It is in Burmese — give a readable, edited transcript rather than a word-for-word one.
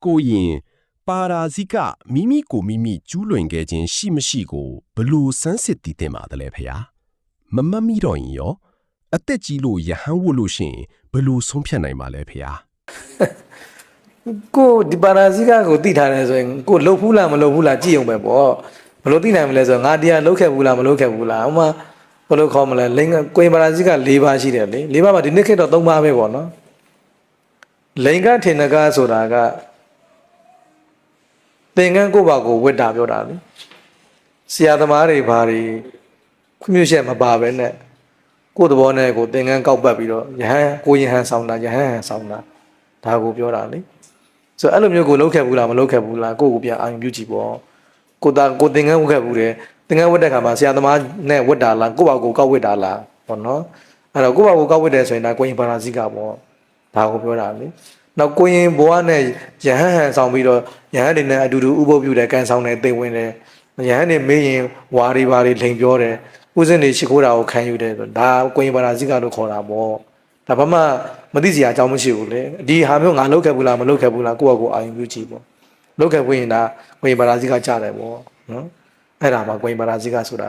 ကိုရင်ပါရာဇိကမိမိကိုမိမိကျူးလွန်ခဲ့ခြင်းရှိမရှိကိုဘလို့စမ်းစစ်တည်တင်ပါတယ်ဖေဟာမမတ်မိတော့ရင်ရောအသက်ကြီးလို့ယဟန်ဝတ်လို့ရှိရင်ဘလို့ဆုံးဖြတ်နိုင်ပါလဲဖေဟာ ကိုဒီပါရာဇိကကိုသိထားတယ်ဆိုရင်ကိုလှုပ်ဘူးလားမလှုပ်ဘူးလားကြည့်အောင်ပဲပေါ့ဘလို့သိနိုင်မလဲဆိုတော့ငါတရားလှုပ်ခဲ့ဘူးလားမလှုပ်ခဲ့ဘူးလားဥမာဘလို့ခေါ်မလဲလိန်ကိုရင်ပါရာဇိက၄ပါးရှိတယ်လေ၄ပါးမှာဒီနေ့ခေတ်တော့၃ပါးပဲပေါ့နော်လိန်ကထင်တကားဆိုတာကသင်္ကန်းကိုပါကိုဝတ်တာပြောတာလေဆရာသမားတွေဘာတွေခွင့်ပြုချက်မပါပဲနဲ့ကိုယ်သဘောနဲ့ကိုသင်္ကန်းကောက်ပတ်ပြီးတော့ယဟန်ကိုယဟန်ဆောင်တာယဟန်ဟန်ဆောင်တာဒါကိုပြောတာလေဆိုတော့အဲ့လိုမျိုးကိုလုပ်ခဲ့ဘူးလားမလုပ်ခဲ့ဘူးလားကိုယ့်ကိုပြန်အာရုံပြုကြည့်ပေါ့ကိုသင်္ကန်းဝတ်ခဲ့ဘူးတယ်သင်္ကန်းဝတ်တဲ့ခါမှာဆရာသမားနဲ့ဝတ်တာလားကိုယ့်ဘာကိုကောက်ဝတ်တာလားပေါ့နော်အဲ့တော့ကိုယ့်ဘာကိုကောက်ဝတ်တယ်ဆိုရင်ဒါကိုရင်ပါရာဇိကပေါ့ဒါကိုပြောတာလေနောက်ကိုရင်ဘဝနဲ့ယဟန်ဟန်ဆောင်ပြီးတော့ယဟန်တွေနဲ့အတူတူဥပုပ်ပြုတယ်ကန်ဆောင်တယ်သိဝင်တယ်ယဟန်တွေမေးရင်ဝါရီပါတွေလိန်ပြောတယ်ဥစဉ်တွေရှိခိုးတာကိုခံယူတယ်ဆိုဒါကိုရင်ပါရာဇိကလို့ခေါ်တာပေါ့ဒါဘာမှမသိစရာအကြောင်းမရှိဘူးလေဒီဟာမျိုးငါလုပ်ခဲ့ဘူးလားမလုပ်ခဲ့ဘူးလားကိုယ့်အကိုအာရုံပြုကြည့်ပေါ့လုပ်ခဲ့ဘူးရင်ဒါကိုရင်ပါရာဇိကကြားတယ်ပေါ့နော်အဲ့ဒါမှကိုရင်ပါရာဇိကဆိုတာ